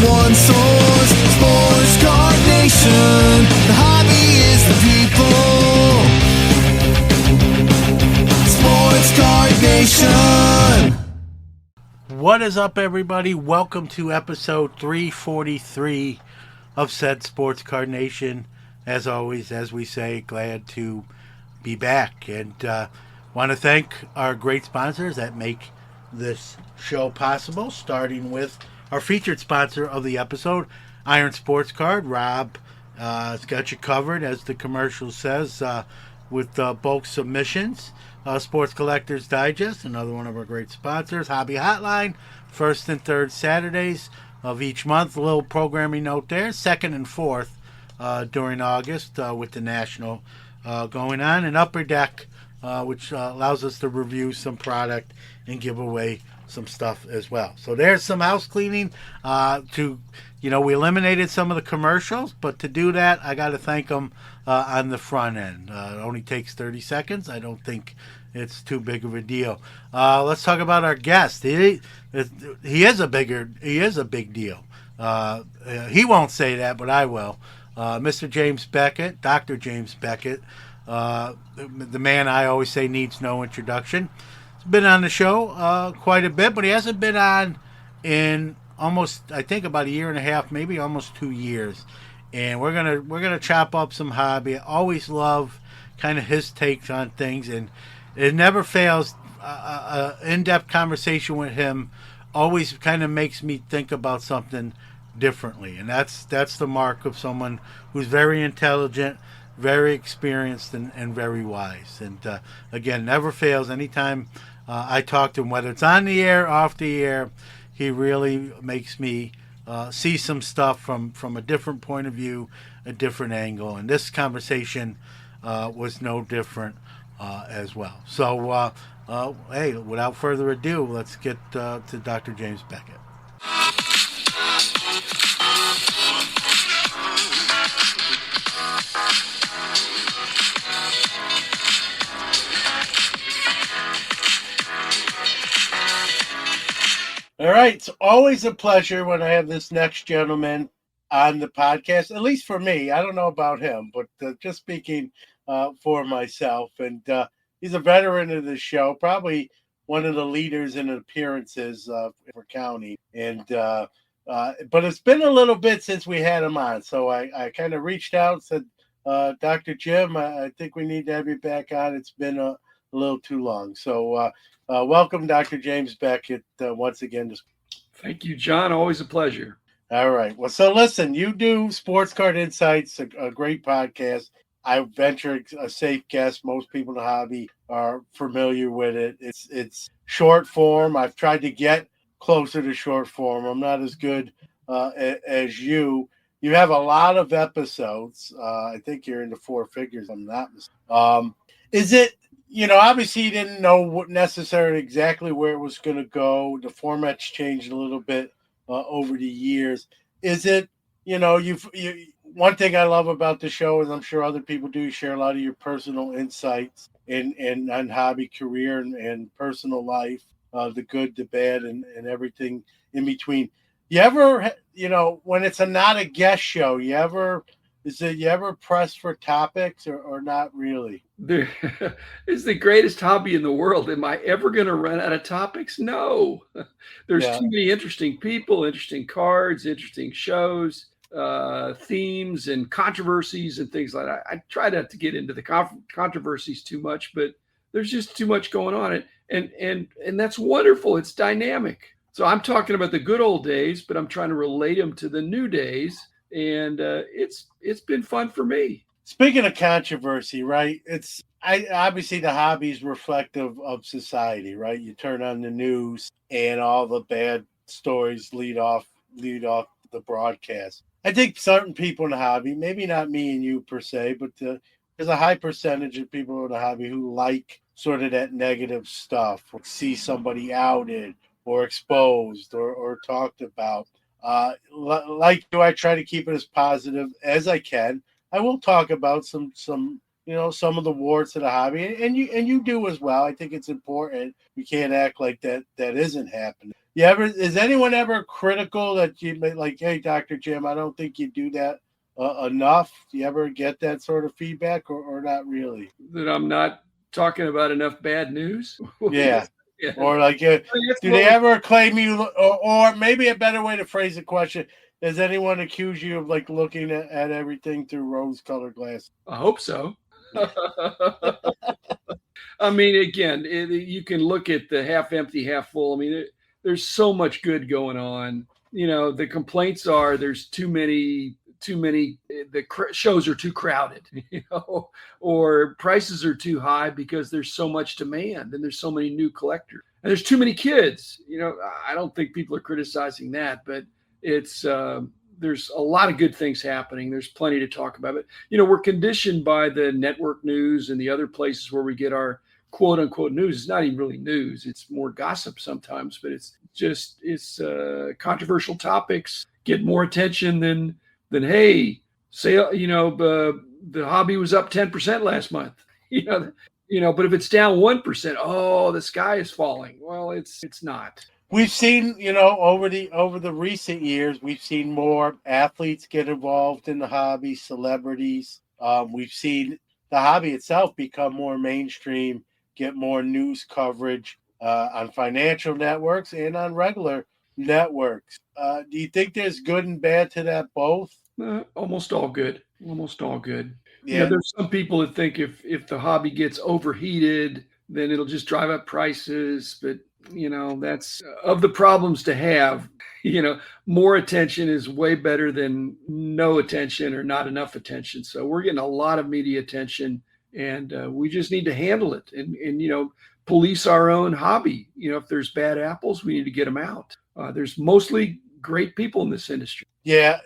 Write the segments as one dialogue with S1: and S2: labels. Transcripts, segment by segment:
S1: the one source, Sports Card Nation. The hobby is the people. Sports Card Nation.
S2: What is up, everybody? Welcome to episode 343 of said Sports Card Nation. As always, as we say, glad to be back, and want to thank our great sponsors that make this show possible, starting with our featured sponsor of the episode, Iron Sports Card. Rob has got you covered, as the commercial says, with bulk submissions. Sports Collectors Digest, another one of our great sponsors. Hobby Hotline, first and third Saturdays of each month. A little programming note there, second and fourth during August with the National going on. And Upper Deck, which allows us to review some product and give away some stuff as well. So there's some house cleaning. We eliminated some of the commercials, but to do that, I got to thank them on the front end. It only takes 30 seconds. I don't think it's too big of a deal. Let's talk about our guest. He is a big deal. He won't say that, but I will. Mr. James Beckett, Dr. James Beckett, the man I always say needs no introduction. He's been on the show quite a bit, but he hasn't been on in almost, I think, about a year and a half, maybe almost 2 years. And we're gonna chop up some hobby. I always love kind of his takes on things, and it never fails. In-depth conversation with him always kind of makes me think about something differently, and that's the mark of someone who's very intelligent, very experienced, and very wise. And again, never fails. Anytime I talk to him, whether it's on the air, off the air, he really makes me see some stuff from a different point of view, a different angle. And this conversation was no different as well. So, hey, without further ado, let's get to Dr. James Beckett. All right, it's always a pleasure when I have this next gentleman on the podcast, at least for me. I don't know about him, but just speaking for myself. And he's a veteran of the show, probably one of the leaders in appearances for county. And but it's been a little bit since we had him on, so I kind of reached out and said, Dr. Jim, I think we need to have you back on. It's been a little too long. So welcome, Dr. James Beckett, once again.
S3: Thank you, John. Always a pleasure.
S2: All right. Well, so listen, you do Sports Card Insights, a great podcast. I venture a safe guess. Most people in the hobby are familiar with it. It's short form. I've tried to get closer to short form. I'm not as good as you. You have a lot of episodes. I think you're into four figures. I'm not mistaken. Is it? Obviously you didn't know what necessarily exactly where it was going to go. The format's changed a little bit over the years. Is it, one thing I love about the show is, I'm sure other people do, share a lot of your personal insights on hobby, career, and personal life, the good, the bad, and everything in between. You ever, when it's not a guest show, you ever pressed for topics or not really?
S3: It's the greatest hobby in the world. Am I ever going to run out of topics? No. There's too many interesting people, interesting cards, interesting shows, themes, and controversies and things like that. I try not to get into the controversies too much, but there's just too much going on. And that's wonderful. It's dynamic. So I'm talking about the good old days, but I'm trying to relate them to the new days. And it's been fun for me.
S2: Speaking of controversy, right? Obviously the hobby's reflective of society, right? You turn on the news and all the bad stories lead off the broadcast. I think certain people in the hobby, maybe not me and you per se, but there's a high percentage of people in the hobby who like sort of that negative stuff, or see somebody outed or exposed or talked about. Like you, I try to keep it as positive as I can. I will talk about some some of the warts of the hobby, and you do as well. I think it's important. We can't act like that isn't happening. Is anyone ever critical that you like, hey, Dr. Jim, I don't think you do that enough? Do you ever get that sort of feedback or not really?
S3: That I'm not talking about enough bad news?
S2: Yeah.
S3: Yeah.
S2: Or like, do they ever claim you, or maybe a better way to phrase the question, does anyone accuse you of like looking at everything through rose-colored glasses?
S3: I hope so. I mean, again, you can look at the half empty, half full. I mean, there's so much good going on. The complaints are there's too many. The shows are too crowded, or prices are too high because there's so much demand and there's so many new collectors and there's too many kids. I don't think people are criticizing that, but it's there's a lot of good things happening. There's plenty to talk about. But we're conditioned by the network news and the other places where we get our quote unquote news. It's not even really news. It's more gossip sometimes, but it's controversial topics get more attention than hey, say the hobby was up 10% last month. But if it's down 1%, oh, the sky is falling. Well, it's not.
S2: We've seen, over the recent years, we've seen more athletes get involved in the hobby, celebrities. We've seen the hobby itself become more mainstream, get more news coverage on financial networks and on regular networks. Do you think there's good and bad to that both?
S3: Almost all good. Almost all good.
S2: Yeah.
S3: There's some people that think if the hobby gets overheated, then it'll just drive up prices. But that's of the problems to have. More attention is way better than no attention or not enough attention. So we're getting a lot of media attention, and we just need to handle it and police our own hobby. If there's bad apples, we need to get them out. There's mostly great people in this industry.
S2: Yeah,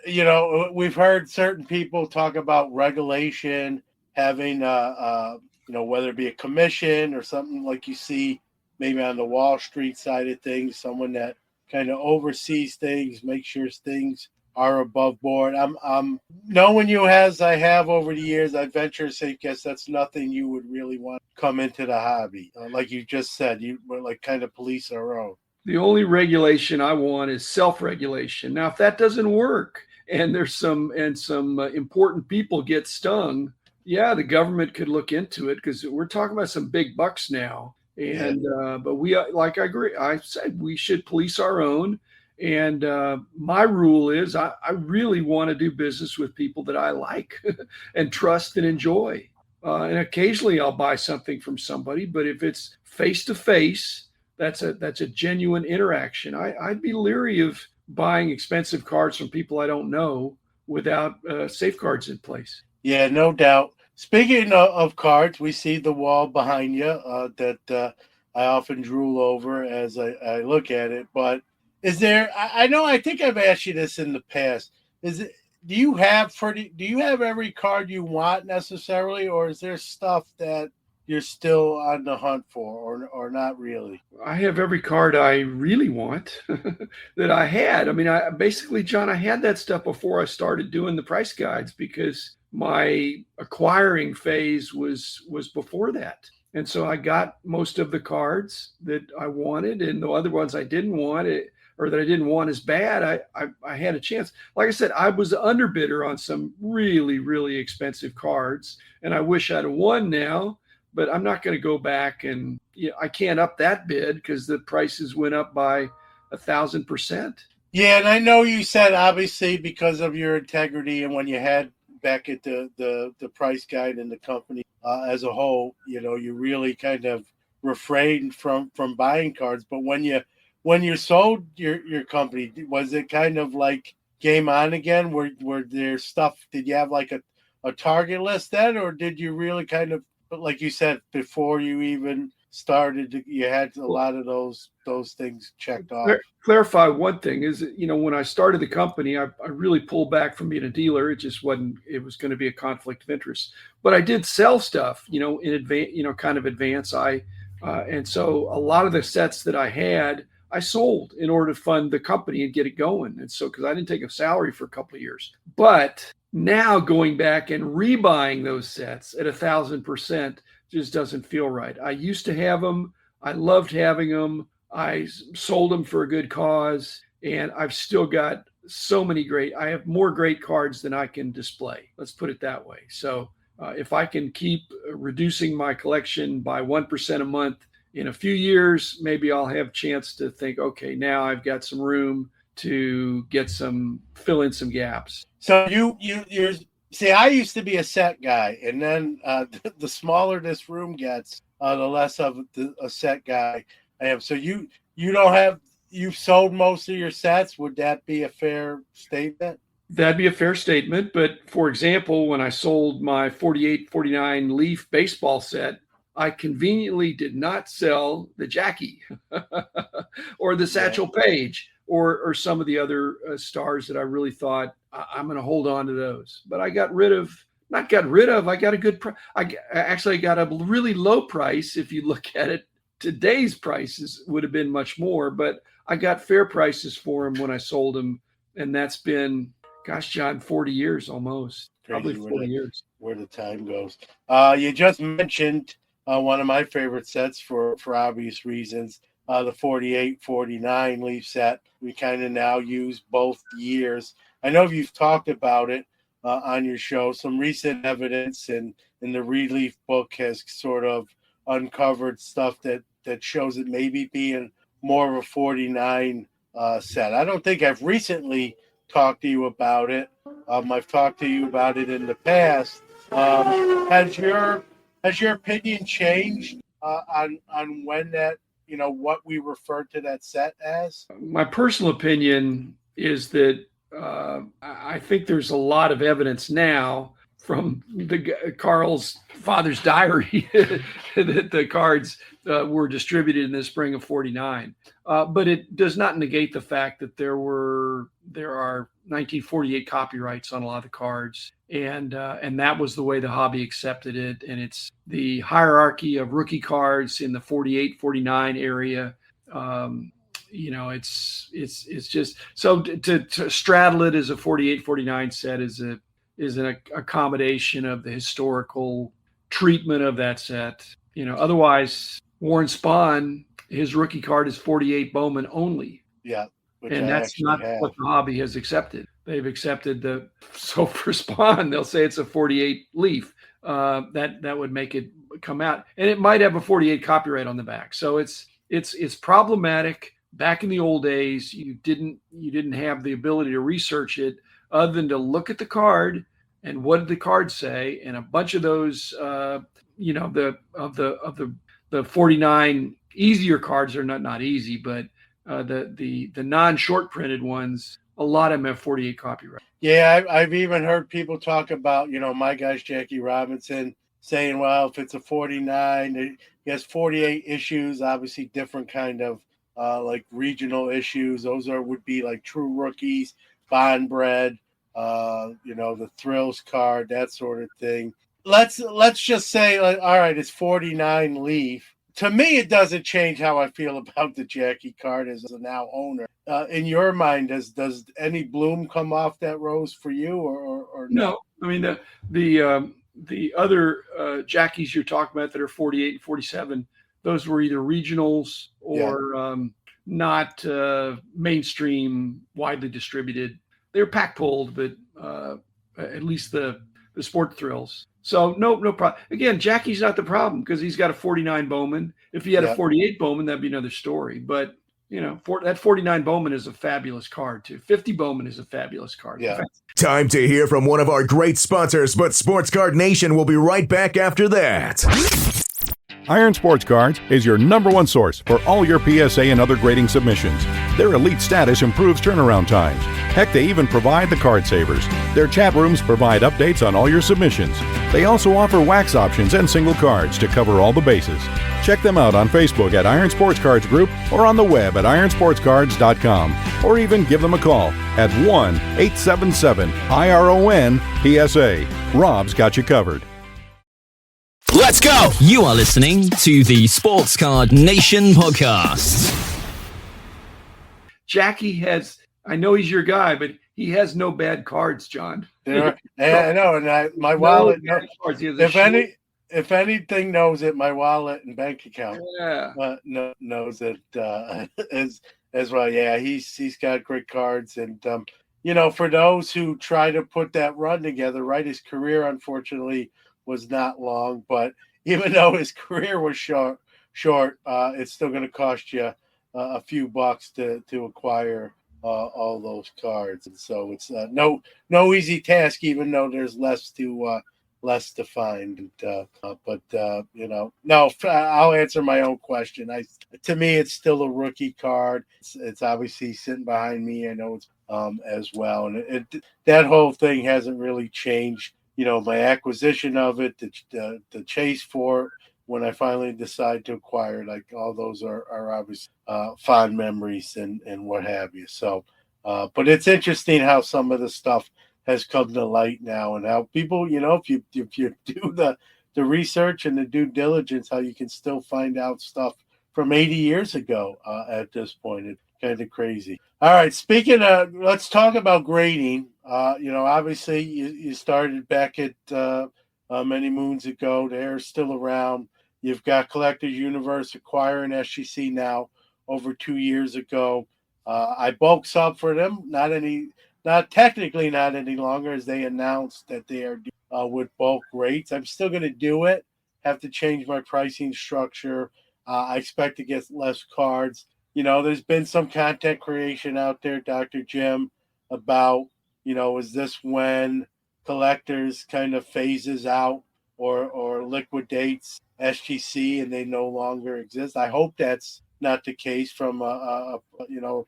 S2: we've heard certain people talk about regulation, having whether it be a commission or something like you see maybe on the Wall Street side of things, someone that kind of oversees things, makes sure things are above board. I'm knowing you as I have over the years, I venture to say, guess that's nothing you would really want to come into the hobby. Like you just said, you were like kind of police our own.
S3: The only regulation I want is self-regulation. Now, if that doesn't work and there's some important people get stung, yeah, the government could look into it because we're talking about some big bucks now. And but we I agree. I said we should police our own. And my rule is I really want to do business with people that I like and trust and enjoy. And occasionally I'll buy something from somebody, but if it's face to face, that's a genuine interaction. I'd be leery of buying expensive cards from people I don't know without safeguards in place.
S2: Yeah, no doubt. Speaking of cards, we see the wall behind you that I often drool over as I look at it. But is there? I think I've asked you this in the past. Do you have every card you want necessarily, or is there stuff that you're still on the hunt for, or not really?
S3: I have every card I really want that I had. I mean, basically, John, I had that stuff before I started doing the price guides because my acquiring phase was before that. And so I got most of the cards that I wanted, and the other ones I didn't want or that I didn't want as bad, I had a chance. Like I said, I was an underbidder on some really, really expensive cards, and I wish I'd have won now. But I'm not going to go back and I can't up that bid because the prices went up by 1,000%.
S2: Yeah, and I know you said obviously because of your integrity and when you had back at the price guide and the company as a whole, you really kind of refrained from buying cards. But when you sold your company, was it kind of like game on again? Were there stuff? Did you have like a target list then, or did you really kind of? But like you said, before you even started, you had a lot of those things checked off.
S3: Clarify one thing is, when I started the company, I really pulled back from being a dealer. It just wasn't, it was going to be a conflict of interest. But I did sell stuff, in advance, kind of advance. And so a lot of the sets that I had, I sold in order to fund the company and get it going. And so, because I didn't take a salary for a couple of years. But now going back and rebuying those sets at 1,000% just doesn't feel right. I used to have them. I loved having them. I sold them for a good cause, and I've still got so many I have more great cards than I can display. Let's put it that way. So if I can keep reducing my collection by 1% a month in a few years, maybe I'll have a chance to think, okay, now I've got some room to fill in some gaps.
S2: So you're see, I used to be a set guy, and then the smaller this room gets, the less of a set guy I am. So you've sold most of your sets. Would that be a fair statement?
S3: That'd be a fair statement. But for example, when I sold my 48-49 Leaf baseball set, I conveniently did not sell the Jackie or the Satchel Paige or some of the other stars that I really thought I'm going to hold on to those. But I I got a good price. I actually got a really low price. If you look at it, today's prices would have been much more, but I got fair prices for them when I sold them. And that's been, gosh, John, 40 years almost.
S2: Crazy.
S3: Probably 40 years.
S2: Where the time goes. You just mentioned one of my favorite sets for obvious reasons, the 48-49 Leaf set. We kind of now use both years. I know you've talked about it on your show. Some recent evidence in the Relief book has sort of uncovered stuff that shows it maybe being more of a 49 set. I don't think I've recently talked to you about it. I've talked to you about it in the past. Has your opinion changed on when that, what we refer to that set as?
S3: My personal opinion is that I think there's a lot of evidence now from Carl's father's diary that the cards were distributed in the spring of 49. But it does not negate the fact that there are 1948 copyrights on a lot of the cards. And that was the way the hobby accepted it. And it's the hierarchy of rookie cards in the 48-49 area. It's just so to straddle it as a 48-49 set is an accommodation of the historical treatment of that set. Otherwise, Warren Spahn, his rookie card is 48 Bowman only.
S2: Yeah.
S3: And that's not what the hobby has accepted. They've accepted so for Spahn, they'll say it's a 48 Leaf. That would make it come out. And it might have a 48 copyright on the back. So it's problematic. Back in the old days, you didn't have the ability to research it other than to look at the card and what did the card say. And a bunch of those, the 49 easier cards are not easy, but the non-short printed ones, a lot of them have 48 copyright.
S2: Yeah, I've even heard people talk about, my guy's Jackie Robinson saying, well, if it's a 49, he has 48 issues, obviously different kind of like regional issues. Those would be like true rookies, bond bred, the thrills card, that sort of thing. Let's just say, all right, it's 49 Leaf. To me, it doesn't change how I feel about the Jackie card as a now owner. In your mind, does any bloom come off that rose for you, or no?
S3: I mean, the other Jackies you're talking about that are 48 and 47, those were either regionals or not mainstream, widely distributed. They were pack pulled, but at least the sport thrills. So no problem. Again, Jackie's not the problem because he's got a 49 Bowman. If he had a 48 Bowman, that'd be another story. But that 49 Bowman is a fabulous card too. 50 Bowman is a fabulous card.
S2: Yeah.
S4: Time to hear from one of our great sponsors, but Sports Card Nation will be right back after that.
S5: Iron Sports Cards is your #1 source for all your PSA and other grading submissions. Their elite status improves turnaround times. Heck, they even provide the card savers. Their chat rooms provide updates on all your submissions. They also offer wax options and single cards to cover all the bases. Check them out on Facebook at Iron Sports Cards Group or on the web at ironsportscards.com, or even give them a call at 1-877-IRON-PSA. Rob's got you covered.
S6: Let's go! You are listening to the Sports Card Nation podcast.
S3: Jackie I know he's your guy, but he has no bad cards, John.
S2: I know, and my wallet. if anything knows it, my wallet and bank account
S3: Yeah.
S2: knows it as well. Yeah, he's got great cards, and for those who try to put that run together, right? His career unfortunately was not long, but even though his career was short, it's still going to cost you a few bucks to acquire all those cards, and so it's no easy task, even though there's less to find. But no, I'll answer my own question. To me, it's still a rookie card. It's obviously sitting behind me. I know it's as well, and that whole thing hasn't really changed. My acquisition of it, the chase for it, when I finally decide to acquire, like all those are obviously fond memories and what have you. So, but it's interesting how some of the stuff has come to light now, and how people, if you do the research and the due diligence, how you can still find out stuff from 80 years ago at this point. It's kind of crazy. All right, speaking of, let's talk about grading. Obviously you started back at many moons ago. They're still around. You've got Collectors Universe acquiring SGC now over 2 years ago. I bulk sub for them. Not technically not any longer, as they announced that they are with bulk rates. I'm still going to do it. Have to change my pricing structure. I expect to get less cards. There's been some content creation out there, Dr. Jim, about, is this when Collectors kind of phases out or liquidates SGC and they no longer exist? I hope that's not the case from a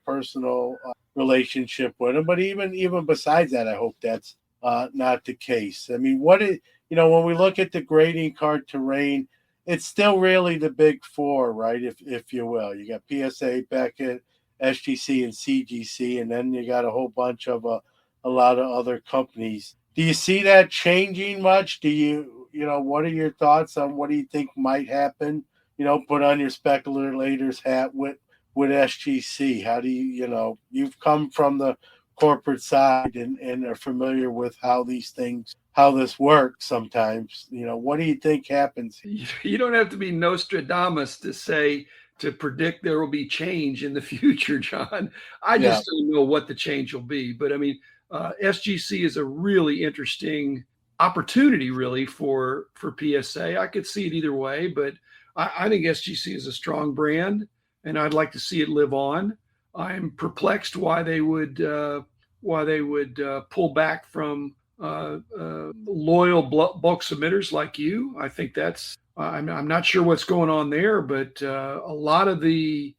S2: personal relationship with them. But even besides that, I hope that's not the case. I mean, when we look at the grading card terrain, it's still really the big four, right? If you will, you got PSA, Beckett, SGC, and CGC, and then you got a whole bunch of a lot of other companies. Do you see that changing much? What are your thoughts on what do you think might happen? Put on your speculator's hat with SGC. How do you've come from the corporate side and are familiar with how this works sometimes. What do you think happens?
S3: You don't have to be Nostradamus to predict there will be change in the future, John. I just don't know what the change will be. But I mean, SGC is a really interesting opportunity, really, for PSA. I could see it either way, but I think SGC is a strong brand, and I'd like to see it live on. I'm perplexed why they would pull back from loyal bulk submitters like you. I think that's I'm not sure what's going on there, but a lot of the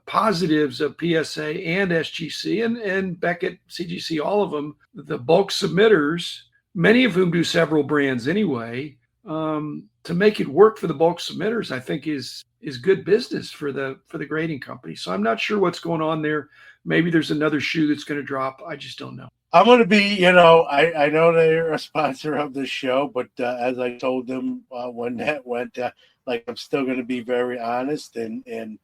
S3: positives of PSA and SGC and Beckett, CGC, all of them, the bulk submitters, many of whom do several brands anyway, to make it work for the bulk submitters, I think is good business for the grading company. So I'm not sure what's going on there. Maybe there's another shoe that's going to drop. I just don't know.
S2: I'm going to be, I know they're a sponsor of the show, but as I told them when that went, I'm still going to be very honest and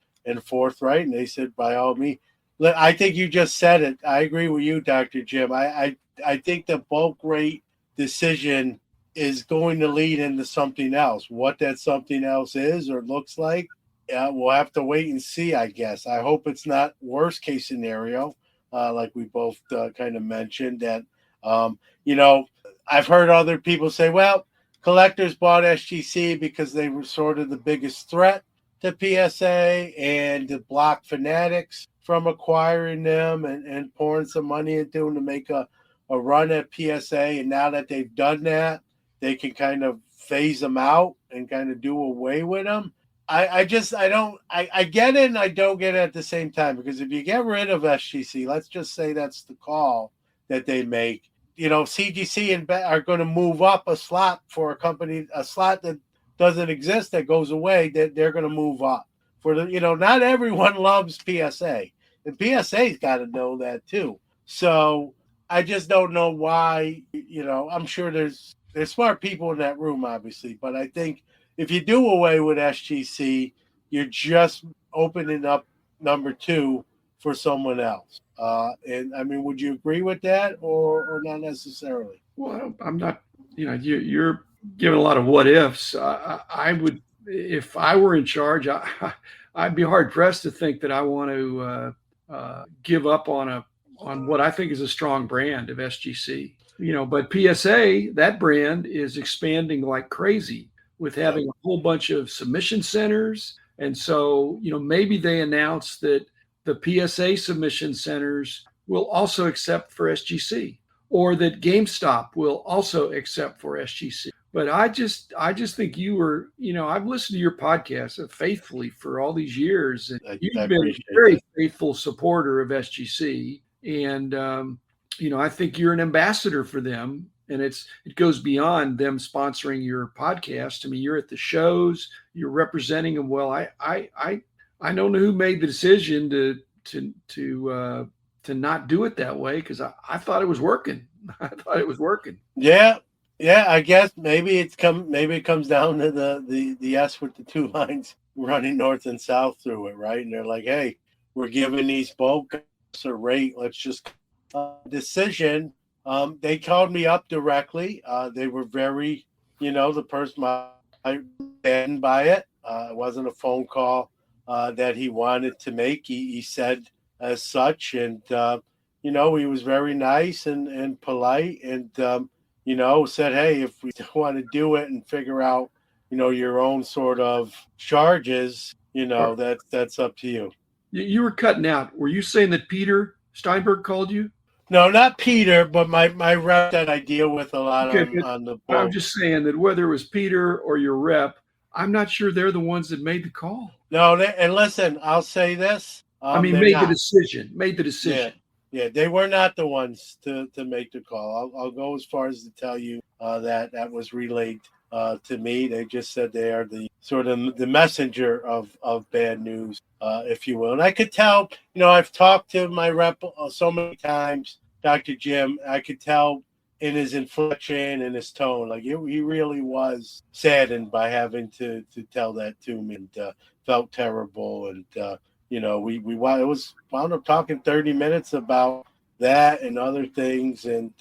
S2: forthright. And they said, by all means, I think you just said it. I agree with you, Dr. Jim. I think the bulk rate decision is going to lead into something else. What that something else is or looks like, we'll have to wait and see, I guess. I hope it's not worst case scenario. Like we both kind of mentioned that, I've heard other people say, well, Collectors bought SGC because they were sort of the biggest threat to PSA and to block fanatics from acquiring them and pouring some money into them to make a run at PSA. And now that they've done that, they can kind of phase them out and kind of do away with them. I get it and I don't get it at the same time, because if you get rid of SGC, let's just say that's the call that they make, CGC and are going to move up a slot for a slot that doesn't exist, that goes away, that they're going to move up for not everyone loves PSA, and PSA's got to know that too. So I just don't know why, I'm sure there's smart people in that room, obviously, but I think if you do away with SGC, you're just opening up number two for someone else. And I mean, would you agree with that or not necessarily?
S3: Well, I'm not, you're given a lot of what ifs. I would, if I were in charge, I'd be hard pressed to think that I want to give up on what I think is a strong brand of SGC. But PSA, that brand is expanding like crazy with having a whole bunch of submission centers. And so, maybe they announce that the PSA submission centers will also accept for SGC, or that GameStop will also accept for SGC. But I just think you were, I've listened to your podcast faithfully for all these years, and you've been a very faithful supporter of SGC. And, I think you're an ambassador for them, and it goes beyond them sponsoring your podcast. I mean, you're at the shows, you're representing them well. I don't know who made the decision to not do it that way, because I thought it was working.
S2: Yeah. I guess maybe it comes down to the S with the two lines running north and south through it, right? And they're like, hey, we're giving these boat guys a rate. Let's just decision. They called me up directly. They were very, the person I stand by it. It wasn't a phone call that he wanted to make. He said as such, and he was very nice and polite, and said, hey, if we want to do it and figure out, your own sort of charges, that's up to you.
S3: You were cutting out. Were you saying that Peter Steinberg called you?
S2: No, not Peter, but my rep that I deal with a lot on the boat.
S3: I'm just saying that whether it was Peter or your rep, I'm not sure they're the ones that made the call.
S2: No, and listen, I'll say this.
S3: Made the decision.
S2: Yeah, they were not the ones to make the call. I'll go as far as to tell you that was relayed to me. They just said they are the sort of the messenger of bad news, if you will. And I could tell, I've talked to my rep so many times, Dr. Jim. I could tell in his inflection and his tone, like he really was saddened by having to tell that to me, and felt terrible. And we wound up talking 30 minutes about that and other things. And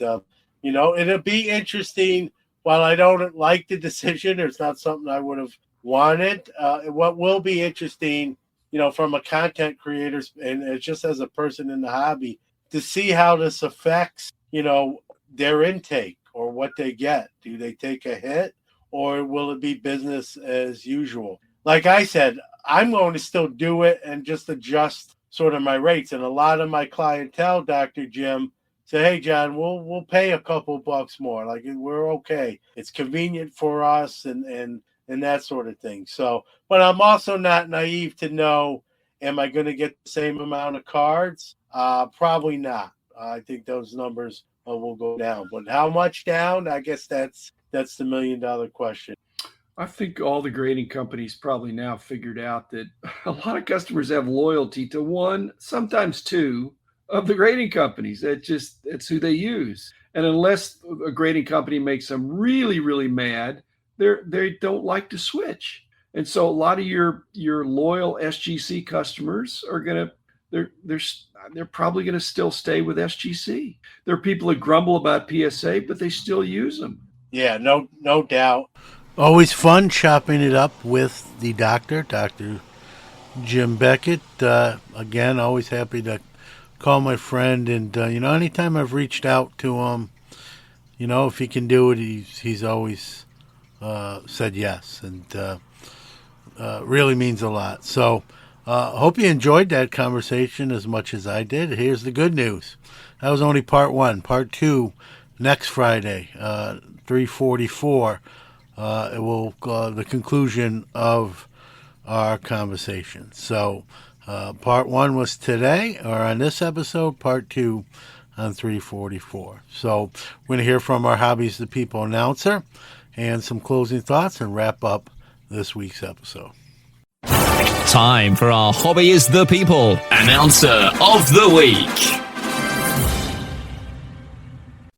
S2: it'll be interesting. While I don't like the decision, it's not something I would have wanted. What will be interesting, from a content creator and just as a person in the hobby, to see how this affects, their intake or what they get. Do they take a hit, or will it be business as usual? Like I said, I'm going to still do it and just adjust sort of my rates. And a lot of my clientele, Dr. Jim, say, hey, John, we'll pay a couple bucks more. Like, we're okay. It's convenient for us and that sort of thing. So, but I'm also not naive to know, am I going to get the same amount of cards? Probably not. I think those numbers will go down. But how much down? I guess that's the $1 million question.
S3: I think all the grading companies probably now figured out that a lot of customers have loyalty to one, sometimes two, of the grading companies. That's who they use. And unless a grading company makes them really, really mad, they don't like to switch. And so a lot of your loyal SGC customers are they're probably gonna still stay with SGC. There are people that grumble about PSA, but they still use them.
S2: Yeah, no doubt. Always fun chopping it up with the Dr. Jim Beckett. Again, always happy to call my friend, and anytime I've reached out to him, if he can do it, he's always said yes, and really means a lot. So hope you enjoyed that conversation as much as I did. Here's the good news. That was only part one. Part two, next Friday, 344. It will the conclusion of our conversation. So part one was today, or on this episode. Part two on 344. So we're going to hear from our Hobbies the People announcer and some closing thoughts and wrap up this week's episode.
S6: Time for our Hobby is the People announcer of the week.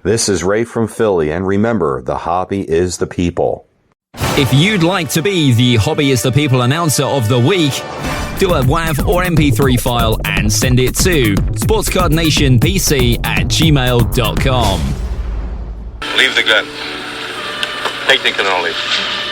S7: This is Ray from Philly, and remember, the hobby is the people.
S6: If you'd like to be the Hobby is the People announcer of the week, do a WAV or MP3 file and send it to sportscardnationpc@gmail.com.
S8: Leave the gun. technical knowledge.